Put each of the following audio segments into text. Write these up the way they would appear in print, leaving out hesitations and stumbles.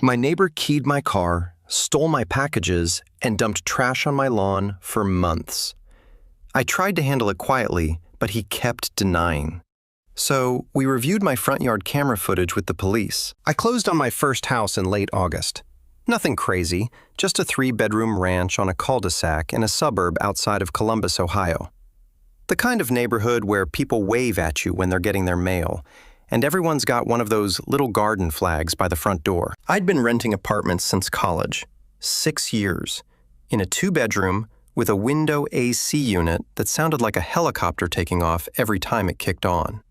My neighbor keyed my car, stole my packages, and dumped trash on my lawn for months. I tried to handle it quietly, but he kept denying. So we reviewed my front yard camera footage with the police. I closed on my first house in late August. Nothing crazy, just a 3-bedroom ranch on a cul-de-sac in a suburb outside of Columbus, Ohio. The kind of neighborhood where people wave at you when they're getting their mail, and everyone's got one of those little garden flags by the front door. I'd been renting apartments since college, 6 years, in a 2-bedroom with a window AC unit that sounded like a helicopter taking off every time it kicked on.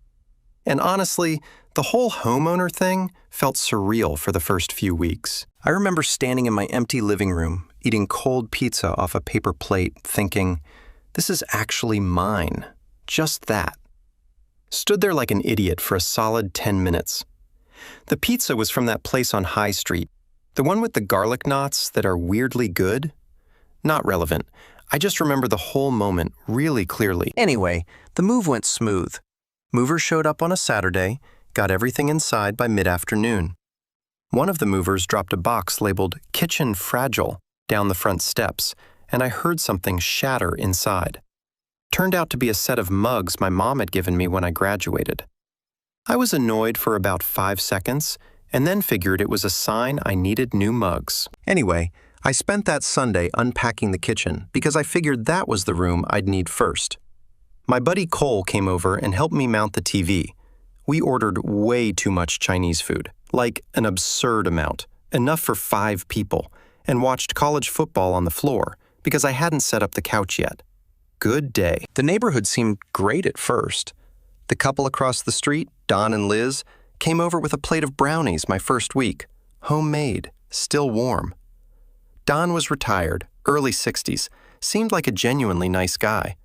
And honestly, the whole homeowner thing felt surreal for the first few weeks. I remember standing in my empty living room, eating cold pizza off a paper plate, thinking, this is actually mine. Just that. Stood there like an idiot for a solid 10 minutes. The pizza was from that place on High Street, the one with the garlic knots that are weirdly good. Not relevant. I just remember the whole moment really clearly. Anyway, the move went smooth. Movers showed up on a Saturday, got everything inside by mid-afternoon. One of the movers dropped a box labeled "Kitchen Fragile" down the front steps, and I heard something shatter inside. Turned out to be a set of mugs my mom had given me when I graduated. I was annoyed for about 5 seconds, and then figured it was a sign I needed new mugs. Anyway, I spent that Sunday unpacking the kitchen because I figured that was the room I'd need first. My buddy Cole came over and helped me mount the TV. We ordered way too much Chinese food, like an absurd amount, enough for 5 people, and watched college football on the floor because I hadn't set up the couch yet. Good day. The neighborhood seemed great at first. The couple across the street, Don and Liz, came over with a plate of brownies my first week, homemade, still warm. Don was retired, early 60s, seemed like a genuinely nice guy.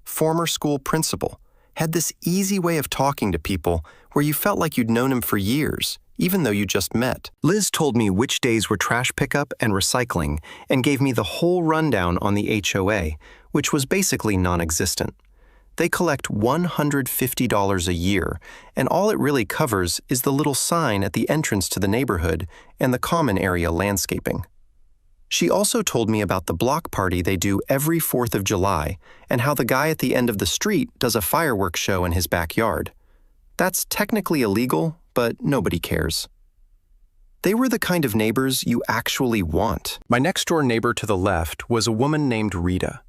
Former school principal, had this easy way of talking to people where you felt like you'd known him for years, even though you just met. Liz told me which days were trash pickup and recycling and gave me the whole rundown on the HOA, which was basically non-existent. They collect $150 a year, and all it really covers is the little sign at the entrance to the neighborhood and the common area landscaping. She also told me about the block party they do every 4th of July and how the guy at the end of the street does a fireworks show in his backyard. That's technically illegal, but nobody cares. They were the kind of neighbors you actually want. My next-door neighbor to the left was a woman named Rita.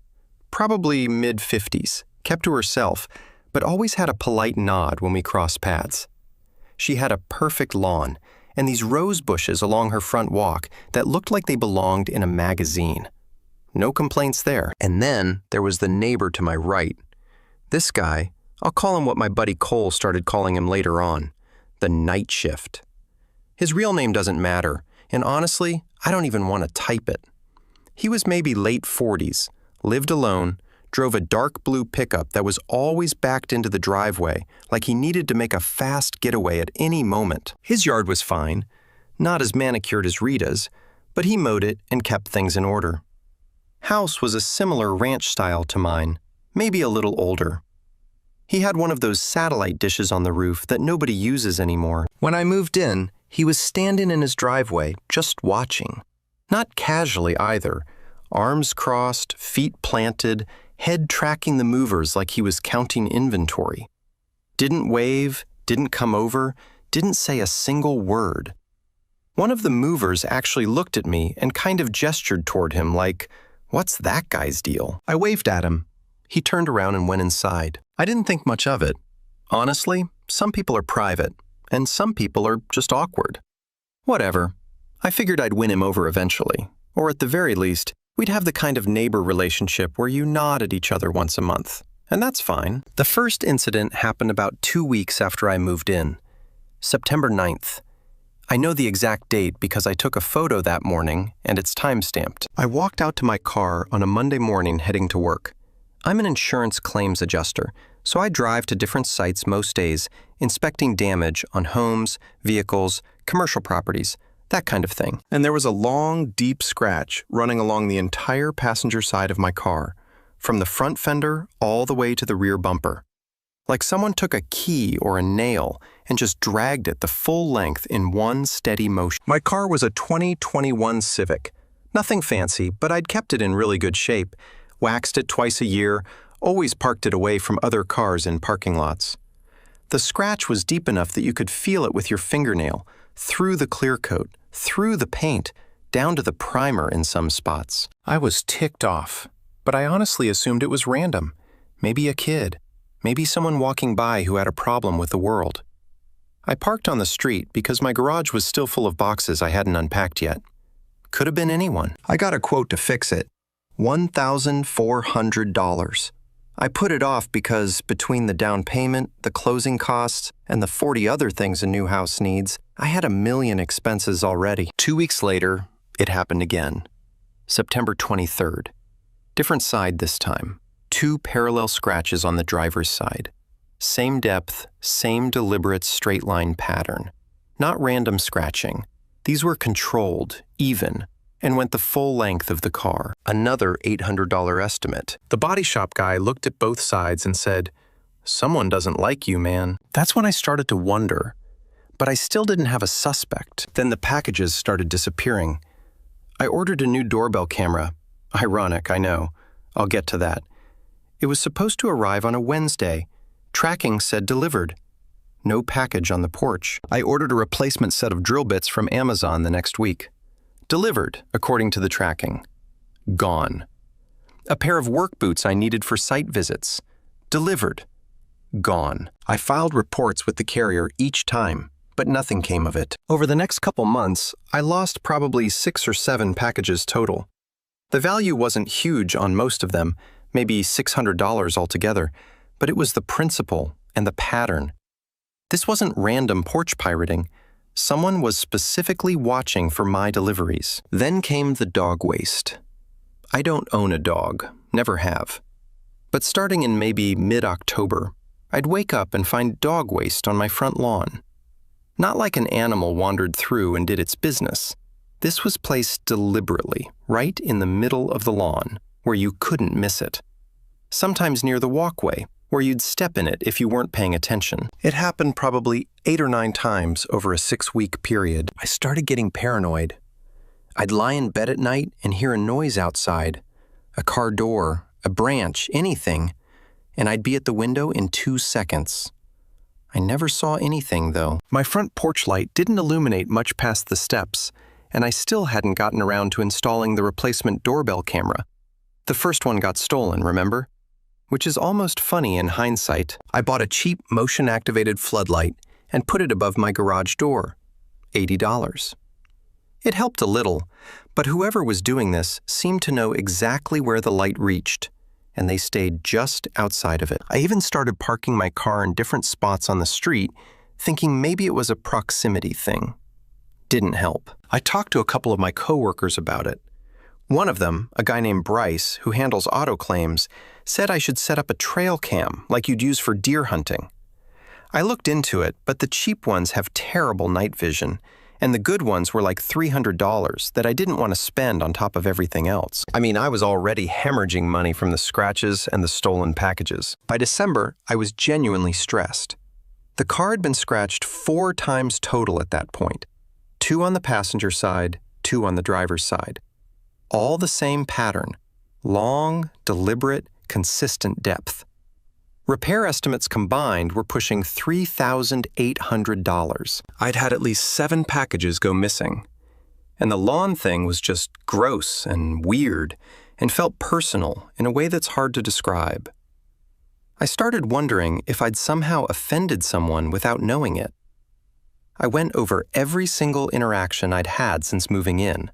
Probably mid-50s, kept to herself, but always had a polite nod when we crossed paths. She had a perfect lawn, and these rose bushes along her front walk that looked like they belonged in a magazine. No complaints there. And then there was the neighbor to my right. This guy, I'll call him what my buddy Cole started calling him later on, the night shift. His real name doesn't matter, and honestly, I don't even want to type it. He was maybe late 40s, lived alone, drove a dark blue pickup that was always backed into the driveway, like he needed to make a fast getaway at any moment. His yard was fine, not as manicured as Rita's, but he mowed it and kept things in order. House was a similar ranch style to mine, maybe a little older. He had one of those satellite dishes on the roof that nobody uses anymore. When I moved in, he was standing in his driveway, just watching. Not casually either, arms crossed, feet planted, head tracking the movers like he was counting inventory. Didn't wave, didn't come over, didn't say a single word. One of the movers actually looked at me and kind of gestured toward him like, "What's that guy's deal?" I waved at him. He turned around and went inside. I didn't think much of it. Honestly, some people are private, and some people are just awkward. Whatever. I figured I'd win him over eventually, or at the very least, we'd have the kind of neighbor relationship where you nod at each other once a month, and that's fine. The first incident happened about 2 weeks after I moved in, September 9th. I know the exact date because I took a photo that morning, and it's time-stamped. I walked out to my car on a Monday morning heading to work. I'm an insurance claims adjuster, so I drive to different sites most days, inspecting damage on homes, vehicles, commercial properties, that kind of thing. And there was a long, deep scratch running along the entire passenger side of my car, from the front fender all the way to the rear bumper. like someone took a key or a nail and just dragged it the full length in one steady motion. My car was a 2021 Civic. Nothing fancy, but I'd kept it in really good shape, waxed it twice a year, always parked it away from other cars in parking lots. The scratch was deep enough that you could feel it with your fingernail, through the clear coat, through the paint, down to the primer in some spots. I was ticked off, but I honestly assumed it was random. Maybe a kid. Maybe someone walking by who had a problem with the world. I parked on the street because my garage was still full of boxes I hadn't unpacked yet. Could have been anyone. I got a quote to fix it. $1,400. I put it off because between the down payment, the closing costs, and the 40 other things a new house needs, I had a million expenses already. 2 weeks later, it happened again. September 23rd. Different side this time. 2 parallel scratches on the driver's side. Same depth, same deliberate straight line pattern. Not random scratching. These were controlled, even, and went the full length of the car. Another $800 estimate. The body shop guy looked at both sides and said, "Someone doesn't like you, man." That's when I started to wonder, but I still didn't have a suspect. Then the packages started disappearing. I ordered a new doorbell camera. Ironic, I know. I'll get to that. It was supposed to arrive on a Wednesday. Tracking said delivered. No package on the porch. I ordered a replacement set of drill bits from Amazon the next week. Delivered, according to the tracking. Gone. A pair of work boots I needed for site visits. Delivered. Gone. I filed reports with the carrier each time, but nothing came of it. Over the next couple months, I lost probably 6 or 7 packages total. The value wasn't huge on most of them, maybe $600 altogether, but it was the principle and the pattern. This wasn't random porch pirating. Someone was specifically watching for my deliveries. Then came the dog waste. I don't own a dog, never have. But starting in maybe mid-October, I'd wake up and find dog waste on my front lawn. Not like an animal wandered through and did its business. This was placed deliberately, right in the middle of the lawn, where you couldn't miss it. Sometimes near the walkway, where you'd step in it if you weren't paying attention. It happened probably 8 or 9 times over a 6-week period. I started getting paranoid. I'd lie in bed at night and hear a noise outside, a car door, a branch, anything, and I'd be at the window in 2 seconds. I never saw anything, though. My front porch light didn't illuminate much past the steps, and I still hadn't gotten around to installing the replacement doorbell camera. The first one got stolen, remember? Which is almost funny in hindsight. I bought a cheap motion-activated floodlight and put it above my garage door. $80. It helped a little, but whoever was doing this seemed to know exactly where the light reached, and they stayed just outside of it. I even started parking my car in different spots on the street, thinking maybe it was a proximity thing. Didn't help. I talked to a couple of my coworkers about it. One of them, a guy named Bryce, who handles auto claims, said I should set up a trail cam like you'd use for deer hunting. I looked into it, but the cheap ones have terrible night vision, and the good ones were like $300 that I didn't want to spend on top of everything else. I mean, I was already hemorrhaging money from the scratches and the stolen packages. By December, I was genuinely stressed. The car had been scratched 4 times total at that point. 2 on the passenger side, 2 on the driver's side. All the same pattern. Long, deliberate, consistent depth. Repair estimates combined were pushing $3,800. I'd had at least 7 packages go missing. And the lawn thing was just gross and weird and felt personal in a way that's hard to describe. I started wondering if I'd somehow offended someone without knowing it. I went over every single interaction I'd had since moving in.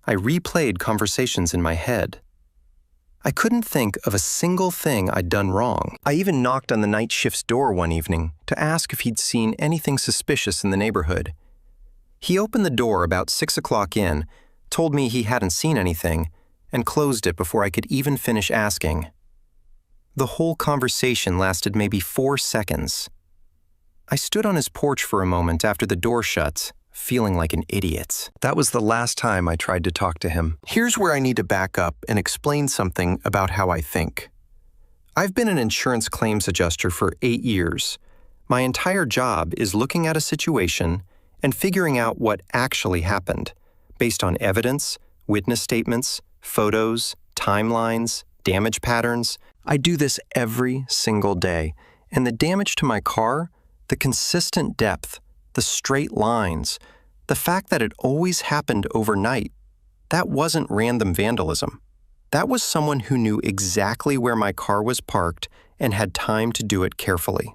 I replayed conversations in my head. I couldn't think of a single thing I'd done wrong. I even knocked on the night shift's door one evening to ask if he'd seen anything suspicious in the neighborhood. He opened the door about 6 o'clock in, told me he hadn't seen anything, and closed it before I could even finish asking. The whole conversation lasted maybe 4 seconds. I stood on his porch for a moment after the door shut, feeling like an idiot. That was the last time I tried to talk to him. Here's where I need to back up and explain something about how I think. I've been an insurance claims adjuster for 8 years. My entire job is looking at a situation and figuring out what actually happened, based on evidence, witness statements, photos, timelines, damage patterns. I do this every single day, and the damage to my car, the consistent depth, the straight lines, the fact that it always happened overnight, that wasn't random vandalism. That was someone who knew exactly where my car was parked and had time to do it carefully.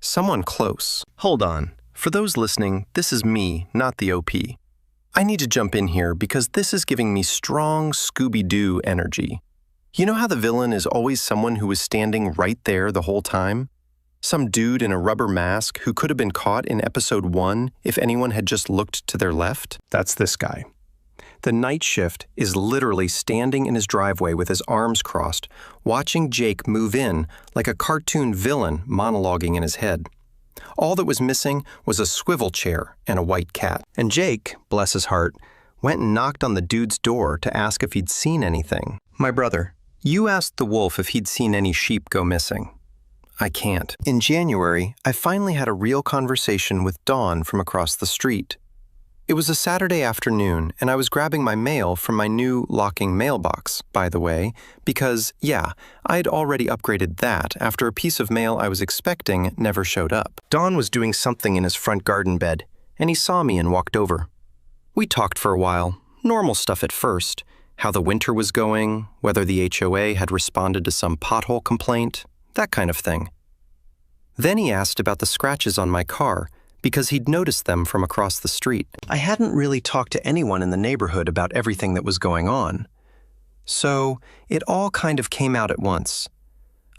Someone close. Hold on. For those listening, this is me, not the OP. I need to jump in here because this is giving me strong Scooby-Doo energy. You know how the villain is always someone who was standing right there the whole time? Some dude in a rubber mask who could have been caught in episode 1 if anyone had just looked to their left? That's this guy. The night shift is literally standing in his driveway with his arms crossed, watching Jake move in like a cartoon villain monologuing in his head. All that was missing was a swivel chair and a white cat. And Jake, bless his heart, went and knocked on the dude's door to ask if he'd seen anything. My brother, you asked the wolf if he'd seen any sheep go missing. I can't. In January, I finally had a real conversation with Dawn from across the street. It was a Saturday afternoon, and I was grabbing my mail from my new locking mailbox, by the way, because, yeah, I'd already upgraded that after a piece of mail I was expecting never showed up. Don was doing something in his front garden bed, and he saw me and walked over. We talked for a while, normal stuff at first, how the winter was going, whether the HOA had responded to some pothole complaint, that kind of thing. Then he asked about the scratches on my car, because he'd noticed them from across the street. I hadn't really talked to anyone in the neighborhood about everything that was going on. So it all kind of came out at once.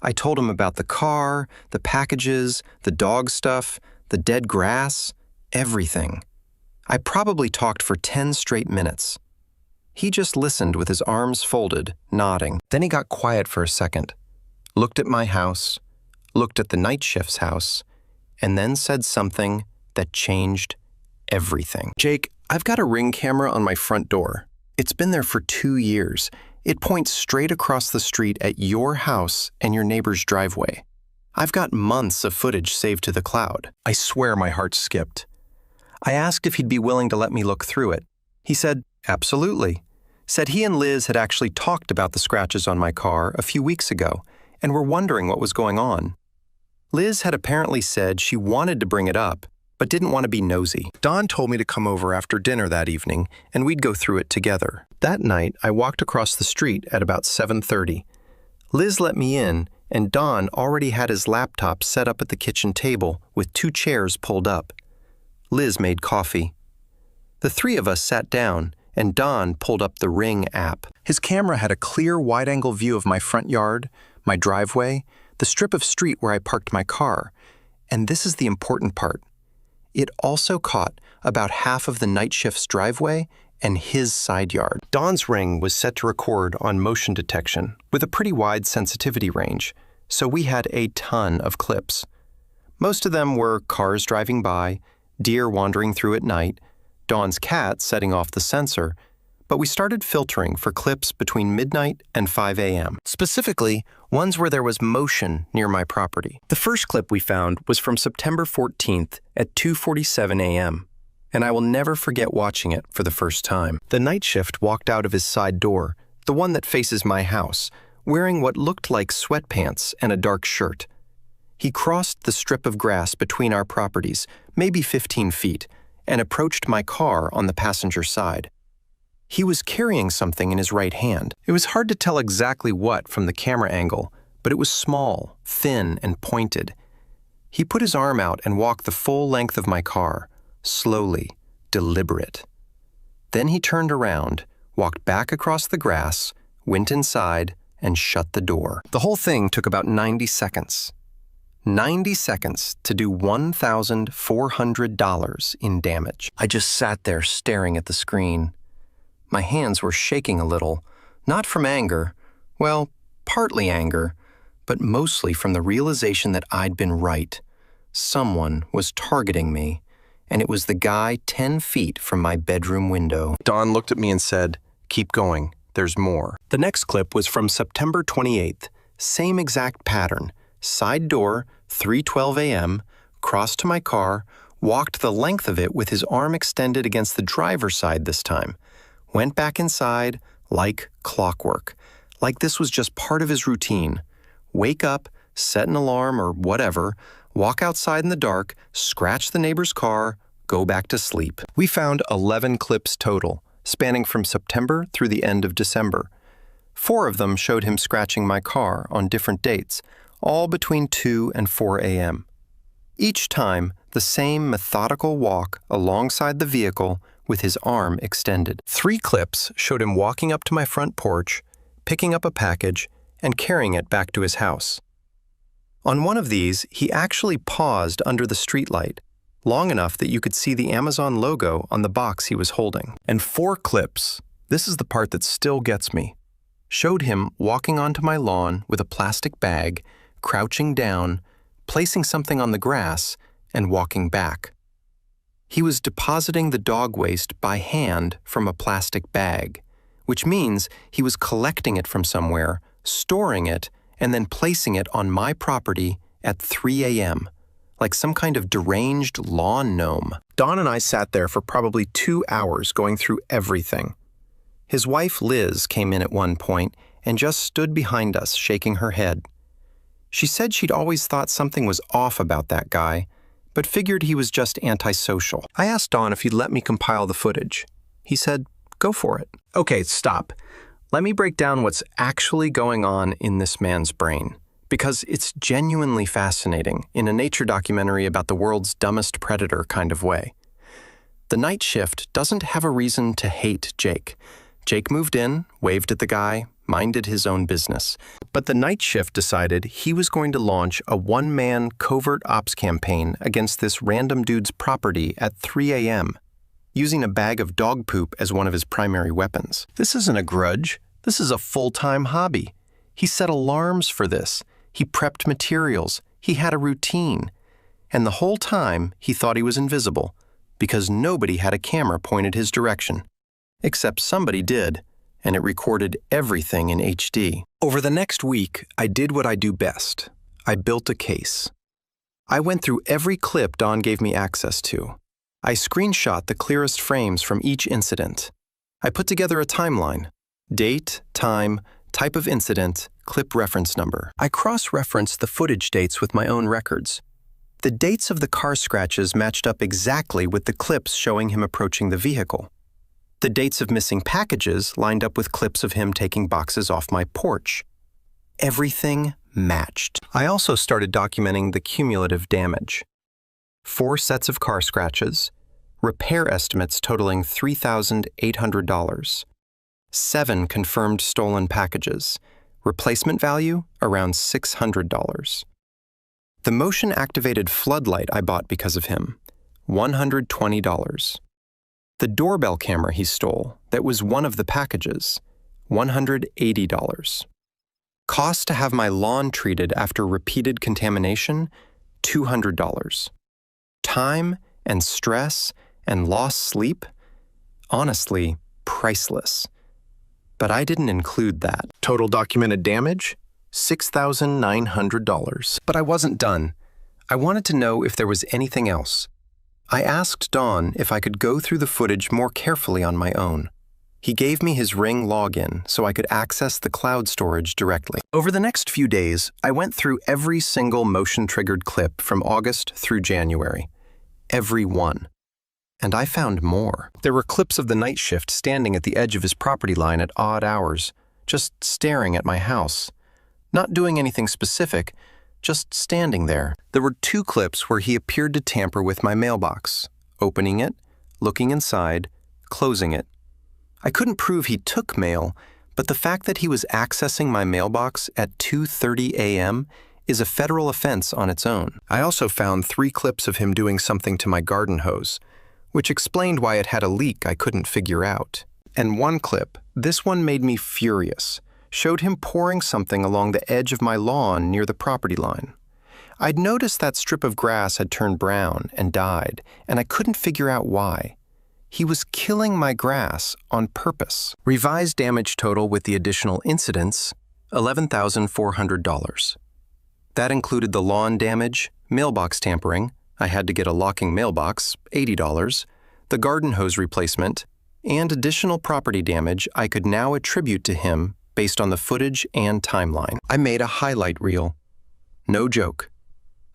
I told him about the car, the packages, the dog stuff, the dead grass, everything. I probably talked for 10 straight minutes. He just listened with his arms folded, nodding. Then he got quiet for a second, looked at my house, looked at the night shift's house, and then said something that changed everything. Jake, I've got a Ring camera on my front door. It's been there for 2 years. It points straight across the street at your house and your neighbor's driveway. I've got months of footage saved to the cloud. I swear my heart skipped. I asked if he'd be willing to let me look through it. He said, absolutely. Said he and Liz had actually talked about the scratches on my car a few weeks ago and were wondering what was going on. Liz had apparently said she wanted to bring it up, but didn't want to be nosy. Dawn told me to come over after dinner that evening, and we'd go through it together. That night, I walked across the street at about 7:30. Liz let me in, and Dawn already had his laptop set up at the kitchen table with 2 chairs pulled up. Liz made coffee. The 3 of us sat down, and Dawn pulled up the Ring app. His camera had a clear wide-angle view of my front yard, my driveway, the strip of street where I parked my car, and this is the important part. It also caught about half of the night shift's driveway and his side yard. Dawn's Ring was set to record on motion detection with a pretty wide sensitivity range, so we had a ton of clips. Most of them were cars driving by, deer wandering through at night, Dawn's cat setting off the sensor, but we started filtering for clips between midnight and 5 a.m., specifically ones where there was motion near my property. The first clip we found was from September 14th at 2:47 a.m., and I will never forget watching it for the first time. The night shift walked out of his side door, the one that faces my house, wearing what looked like sweatpants and a dark shirt. He crossed the strip of grass between our properties, maybe 15 feet, and approached my car on the passenger side. He was carrying something in his right hand. It was hard to tell exactly what from the camera angle, but it was small, thin, and pointed. He put his arm out and walked the full length of my car, slowly, deliberate. Then he turned around, walked back across the grass, went inside, and shut the door. The whole thing took about 90 seconds. 90 seconds to do $1,400 in damage. I just sat there staring at the screen. My hands were shaking a little, not from anger, well, partly anger, but mostly from the realization that I'd been right. Someone was targeting me, and it was the guy 10 feet from my bedroom window. Dawn looked at me and said, "Keep going, there's more." The next clip was from September 28th, Same exact pattern. Side door, 3:12 a.m., crossed to my car, walked the length of it with his arm extended against the driver's side this time. Went back inside like clockwork. Like this was just part of his routine. Wake up, set an alarm or whatever, walk outside in the dark, scratch the neighbor's car, go back to sleep. We found 11 clips total, spanning from September through the end of December. 4 of them showed him scratching my car on different dates, all between 2 and 4 a.m. Each time, the same methodical walk alongside the vehicle with his arm extended. 3 clips showed him walking up to my front porch, picking up a package, and carrying it back to his house. On one of these, he actually paused under the streetlight, long enough that you could see the Amazon logo on the box he was holding. And 4 clips, this is the part that still gets me, showed him walking onto my lawn with a plastic bag, crouching down, placing something on the grass, and walking back. He was depositing the dog waste by hand from a plastic bag, which means he was collecting it from somewhere, storing it, and then placing it on my property at 3 a.m., like some kind of deranged lawn gnome. Dawn and I sat there for probably 2 hours going through everything. His wife, Liz, came in at one point and just stood behind us, shaking her head. She said she'd always thought something was off about that guy, but figured he was just antisocial. I asked Don if he'd let me compile the footage. He said, "Go for it." Okay, stop. Let me break down what's actually going on in this man's brain, because it's genuinely fascinating in a nature documentary about the world's dumbest predator kind of way. The night shift doesn't have a reason to hate Jake. Jake moved in, waved at the guy, minded his own business. But the night shift decided he was going to launch a one-man covert ops campaign against this random dude's property at 3 a.m., using a bag of dog poop as one of his primary weapons. This isn't a grudge. This is a full-time hobby. He set alarms for this. He prepped materials. He had a routine. And the whole time, he thought he was invisible, because nobody had a camera pointed his direction. Except somebody did, and it recorded everything in HD. Over the next week, I did what I do best. I built a case. I went through every clip Don gave me access to. I screenshot the clearest frames from each incident. I put together a timeline: date, time, type of incident, clip reference number. I cross-referenced the footage dates with my own records. The dates of the car scratches matched up exactly with the clips showing him approaching the vehicle. The dates of missing packages lined up with clips of him taking boxes off my porch. Everything matched. I also started documenting the cumulative damage. 4 sets of car scratches, repair estimates totaling $3,800, 7 confirmed stolen packages, replacement value around $600. The motion-activated floodlight I bought because of him, $120. The doorbell camera he stole, that was one of the packages, $180. Cost to have my lawn treated after repeated contamination, $200. Time and stress and lost sleep, honestly, priceless. But I didn't include that. Total documented damage, $6,900. But I wasn't done. I wanted to know if there was anything else. I asked Don if I could go through the footage more carefully on my own. He gave me his Ring login so I could access the cloud storage directly. Over the next few days, I went through every single motion-triggered clip from August through January. Every one. And I found more. There were clips of the night shift standing at the edge of his property line at odd hours, just staring at my house. Not doing anything specific, just standing there. There were 2 clips where he appeared to tamper with my mailbox, opening it, looking inside, closing it. I couldn't prove he took mail, but the fact that he was accessing my mailbox at 2:30 a.m. is a federal offense on its own. I also found 3 clips of him doing something to my garden hose, which explained why it had a leak I couldn't figure out. And 1 clip, this one made me furious, showed him pouring something along the edge of my lawn near the property line. I'd noticed that strip of grass had turned brown and died, and I couldn't figure out why. He was killing my grass on purpose. Revised damage total with the additional incidents, $11,400. That included the lawn damage, mailbox tampering, I had to get a locking mailbox, $80, the garden hose replacement, and additional property damage I could now attribute to him based on the footage and timeline. I made a highlight reel. No joke.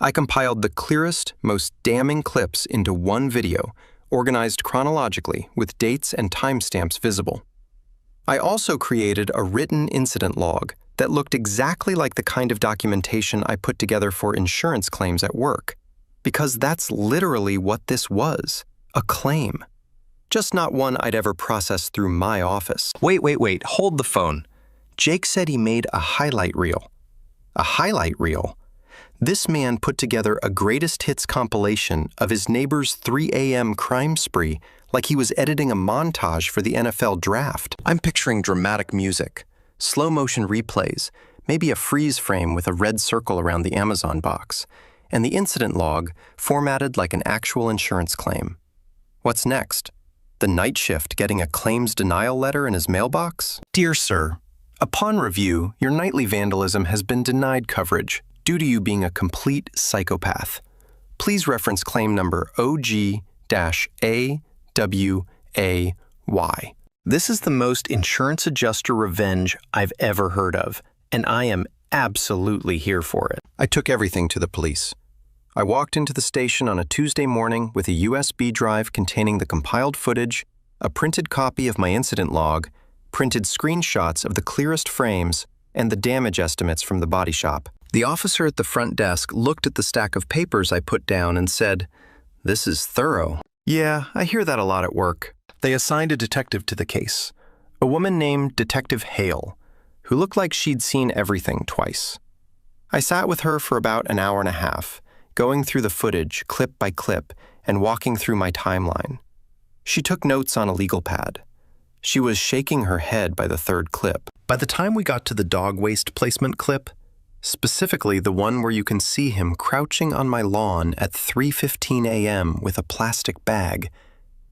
I compiled the clearest, most damning clips into one video, organized chronologically with dates and timestamps visible. I also created a written incident log that looked exactly like the kind of documentation I put together for insurance claims at work, because that's literally what this was, a claim. Just not one I'd ever process through my office. Wait, hold the phone. Jake said he made a highlight reel. A highlight reel? This man put together a greatest hits compilation of his neighbor's 3 a.m. crime spree like he was editing a montage for the NFL draft. I'm picturing dramatic music, slow motion replays, maybe a freeze frame with a red circle around the Amazon box, and the incident log formatted like an actual insurance claim. What's next? The night shift getting a claims denial letter in his mailbox? Dear sir, upon review, your nightly vandalism has been denied coverage due to you being a complete psychopath. Please reference claim number OG-AWAY. This is the most insurance adjuster revenge I've ever heard of, and I am absolutely here for it. I took everything to the police. I walked into the station on a Tuesday morning with a USB drive containing the compiled footage, a printed copy of my incident log, printed screenshots of the clearest frames, and the damage estimates from the body shop. The officer at the front desk looked at the stack of papers I put down and said, "This is thorough." Yeah, I hear that a lot at work. They assigned a detective to the case, a woman named Detective Hale, who looked like she'd seen everything twice. I sat with her for about an hour and a half, going through the footage clip by clip and walking through my timeline. She took notes on a legal pad. She was shaking her head by the third clip. By the time we got to the dog waste placement clip, specifically the one where you can see him crouching on my lawn at 3:15 a.m. with a plastic bag,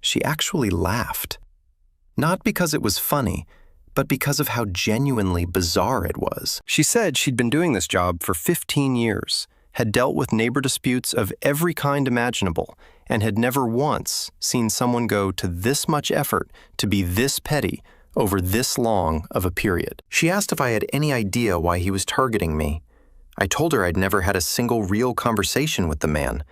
she actually laughed. Not because it was funny, but because of how genuinely bizarre it was. She said she'd been doing this job for 15 years, had dealt with neighbor disputes of every kind imaginable, and had never once seen someone go to this much effort to be this petty over this long of a period. She asked if I had any idea why he was targeting me. I told her I'd never had a single real conversation with the man.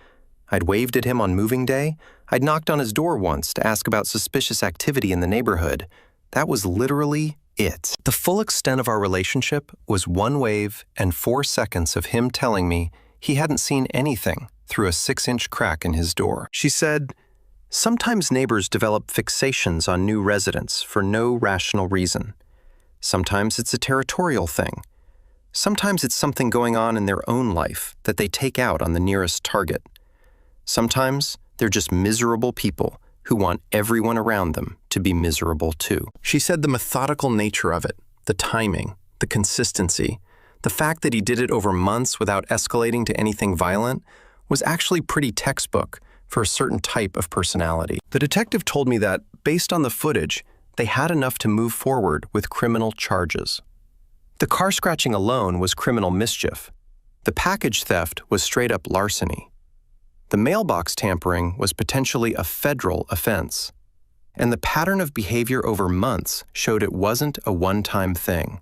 I'd waved at him on moving day. I'd knocked on his door once to ask about suspicious activity in the neighborhood. That was literally it. The full extent of our relationship was 1 wave and 4 seconds of him telling me he hadn't seen anything through a 6-inch crack in his door. She said, "Sometimes neighbors develop fixations on new residents for no rational reason. Sometimes it's a territorial thing. Sometimes it's something going on in their own life that they take out on the nearest target. Sometimes they're just miserable people who want everyone around them to be miserable too." She said the methodical nature of it, the timing, the consistency, the fact that he did it over months without escalating to anything violent was actually pretty textbook for a certain type of personality. The detective told me that, based on the footage, they had enough to move forward with criminal charges. The car scratching alone was criminal mischief. The package theft was straight-up larceny. The mailbox tampering was potentially a federal offense. And the pattern of behavior over months showed it wasn't a one-time thing.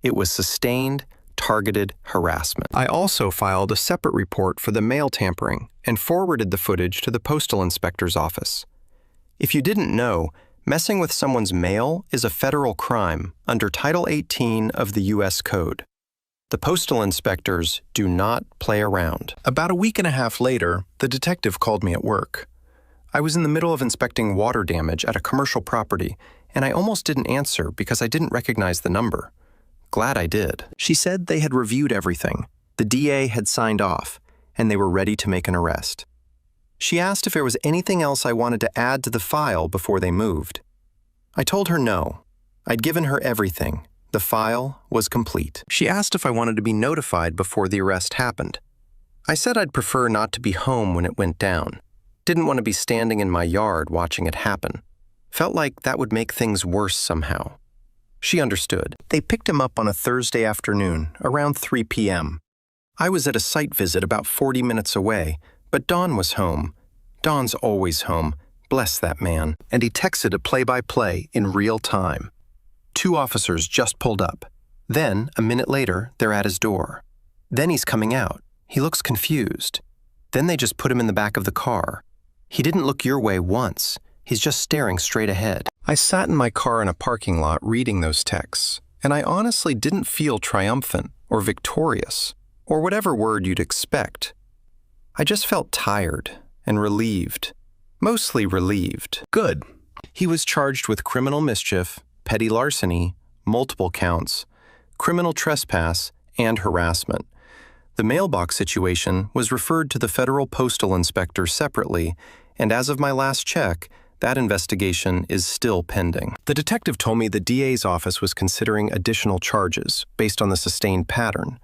It was sustained, targeted harassment. I also filed a separate report for the mail tampering and forwarded the footage to the postal inspector's office. If you didn't know, messing with someone's mail is a federal crime under Title 18 of the U.S. Code. The postal inspectors do not play around. About a week and a half later, the detective called me at work. I was in the middle of inspecting water damage at a commercial property, and I almost didn't answer because I didn't recognize the number. Glad I did. She said they had reviewed everything. The DA had signed off, and they were ready to make an arrest. She asked if there was anything else I wanted to add to the file before they moved. I told her no. I'd given her everything. The file was complete. She asked if I wanted to be notified before the arrest happened. I said I'd prefer not to be home when it went down. Didn't want to be standing in my yard watching it happen. Felt like that would make things worse somehow. She understood. They picked him up on a Thursday afternoon, around 3 p.m. I was at a site visit about 40 minutes away, but Don was home. Don's always home. Bless that man. And he texted a play-by-play in real time. 2 officers just pulled up. Then, a minute later, they're at his door. Then he's coming out. He looks confused. Then they just put him in the back of the car. He didn't look your way once. He's just staring straight ahead. I sat in my car in a parking lot reading those texts, and I honestly didn't feel triumphant or victorious, or whatever word you'd expect. I just felt tired and relieved. Mostly relieved. Good. He was charged with criminal mischief, petty larceny, multiple counts, criminal trespass, and harassment. The mailbox situation was referred to the federal postal inspector separately, and as of my last check, that investigation is still pending. The detective told me the DA's office was considering additional charges based on the sustained pattern,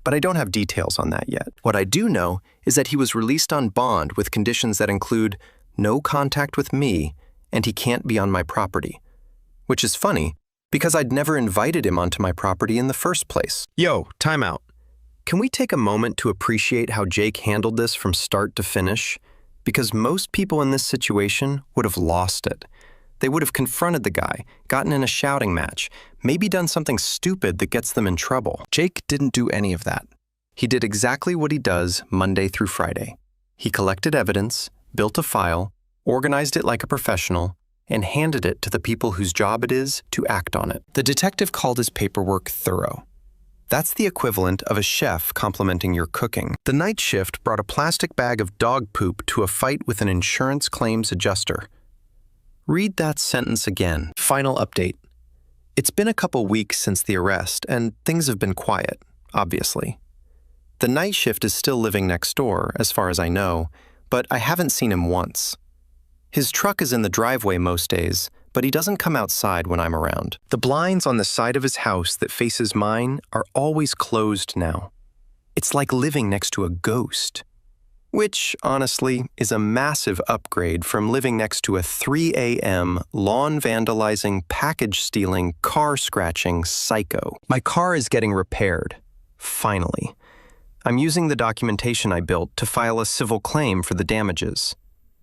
but I don't have details on that yet. What I do know is that he was released on bond with conditions that include no contact with me and he can't be on my property. Which is funny, because I'd never invited him onto my property in the first place. Yo, time out. Can we take a moment to appreciate how Jake handled this from start to finish? Because most people in this situation would have lost it. They would have confronted the guy, gotten in a shouting match, maybe done something stupid that gets them in trouble. Jake didn't do any of that. He did exactly what he does Monday through Friday. He collected evidence, built a file, organized it like a professional, and handed it to the people whose job it is to act on it. The detective called his paperwork thorough. That's the equivalent of a chef complimenting your cooking. The night shift brought a plastic bag of dog poop to a fight with an insurance claims adjuster. Read that sentence again. Final update. It's been a couple weeks since the arrest, and things have been quiet, obviously. The night shift is still living next door, as far as I know, but I haven't seen him once. His truck is in the driveway most days, but he doesn't come outside when I'm around. The blinds on the side of his house that faces mine are always closed now. It's like living next to a ghost. Which, honestly, is a massive upgrade from living next to a 3 a.m. lawn vandalizing, package stealing, car scratching psycho. My car is getting repaired. Finally. I'm using the documentation I built to file a civil claim for the damages.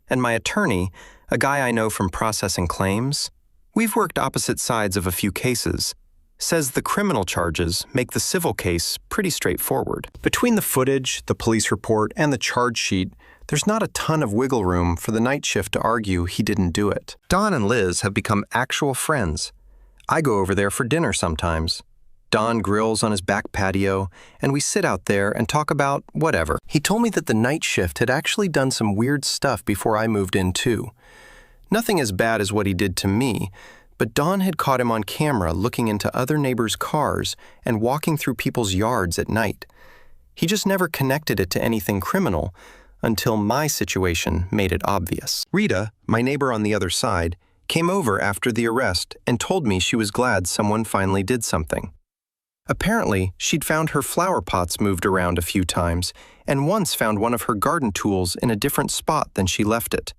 And my attorney, a guy I know from processing claims, we've worked opposite sides of a few cases, says the criminal charges make the civil case pretty straightforward. Between the footage, the police report, and the charge sheet, there's not a ton of wiggle room for the night shift to argue he didn't do it. Don and Liz have become actual friends. I go over there for dinner sometimes. Don grills on his back patio, and we sit out there and talk about whatever. He told me that the night shift had actually done some weird stuff before I moved in too. Nothing as bad as what he did to me, but Don had caught him on camera looking into other neighbors' cars and walking through people's yards at night. He just never connected it to anything criminal until my situation made it obvious. Rita, my neighbor on the other side, came over after the arrest and told me she was glad someone finally did something. Apparently, she'd found her flower pots moved around a few times and once found one of her garden tools in a different spot than she left it.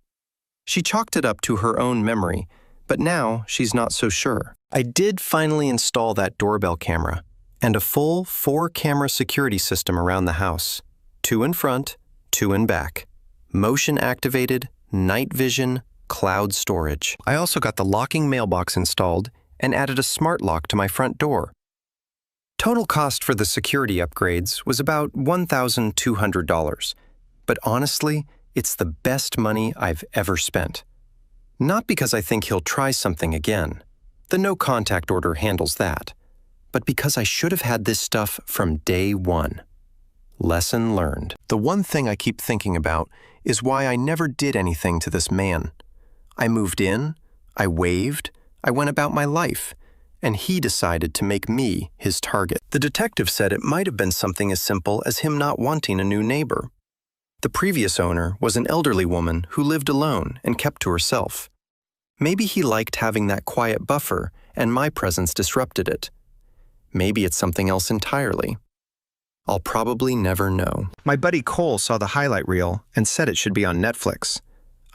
She chalked it up to her own memory, but now she's not so sure. I did finally install that doorbell camera and a full 4-camera security system around the house. 2 in front, 2 in back. Motion activated, night vision, cloud storage. I also got the locking mailbox installed and added a smart lock to my front door. Total cost for the security upgrades was about $1,200, but honestly, it's the best money I've ever spent. Not because I think he'll try something again. The no-contact order handles that. But because I should have had this stuff from day one. Lesson learned. The one thing I keep thinking about is why I never did anything to this man. I moved in, I waved, I went about my life, and he decided to make me his target. The detective said it might have been something as simple as him not wanting a new neighbor. The previous owner was an elderly woman who lived alone and kept to herself. Maybe he liked having that quiet buffer, and my presence disrupted it. Maybe it's something else entirely. I'll probably never know. My buddy Cole saw the highlight reel and said it should be on Netflix.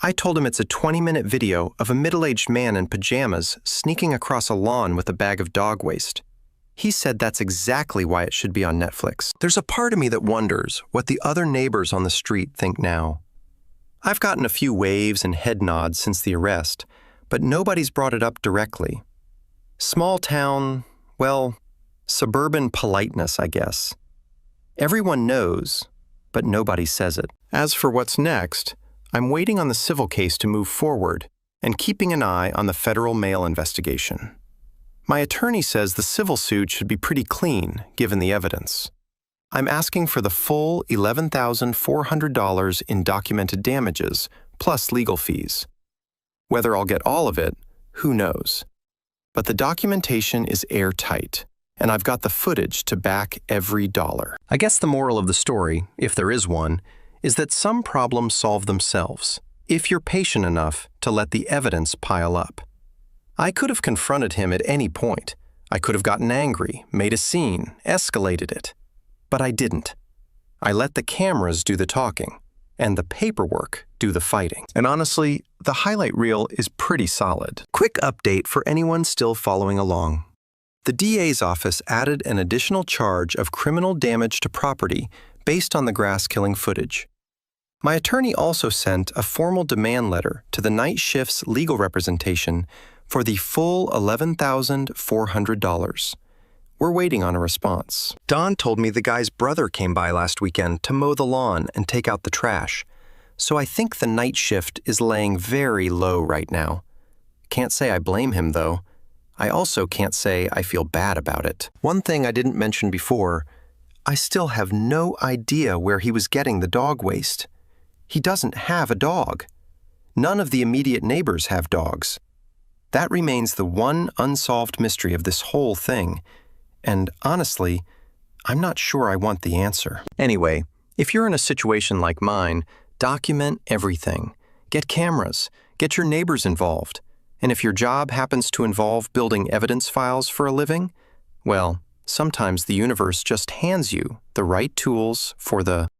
I told him it's a 20-minute video of a middle-aged man in pajamas sneaking across a lawn with a bag of dog waste. He said that's exactly why it should be on Netflix. There's a part of me that wonders what the other neighbors on the street think now. I've gotten a few waves and head nods since the arrest, but nobody's brought it up directly. Small town, well, suburban politeness, I guess. Everyone knows, but nobody says it. As for what's next, I'm waiting on the civil case to move forward and keeping an eye on the federal mail investigation. My attorney says the civil suit should be pretty clean, given the evidence. I'm asking for the full $11,400 in documented damages, plus legal fees. Whether I'll get all of it, who knows? But the documentation is airtight, and I've got the footage to back every dollar. I guess the moral of the story, if there is one, is that some problems solve themselves, if you're patient enough to let the evidence pile up. I could have confronted him at any point. I could have gotten angry, made a scene, escalated it. But I didn't. I let the cameras do the talking, and the paperwork do the fighting. And honestly, the highlight reel is pretty solid. Quick update for anyone still following along. The DA's office added an additional charge of criminal damage to property based on the grass-killing footage. My attorney also sent a formal demand letter to the night shift's legal representation for the full $11,400. We're waiting on a response. Don told me the guy's brother came by last weekend to mow the lawn and take out the trash, so I think the night shift is laying very low right now. Can't say I blame him, though. I also can't say I feel bad about it. One thing I didn't mention before, I still have no idea where he was getting the dog waste. He doesn't have a dog. None of the immediate neighbors have dogs. That remains the one unsolved mystery of this whole thing, and honestly, I'm not sure I want the answer. Anyway, if you're in a situation like mine, document everything. Get cameras, get your neighbors involved, and if your job happens to involve building evidence files for a living, well, sometimes the universe just hands you the right tools for the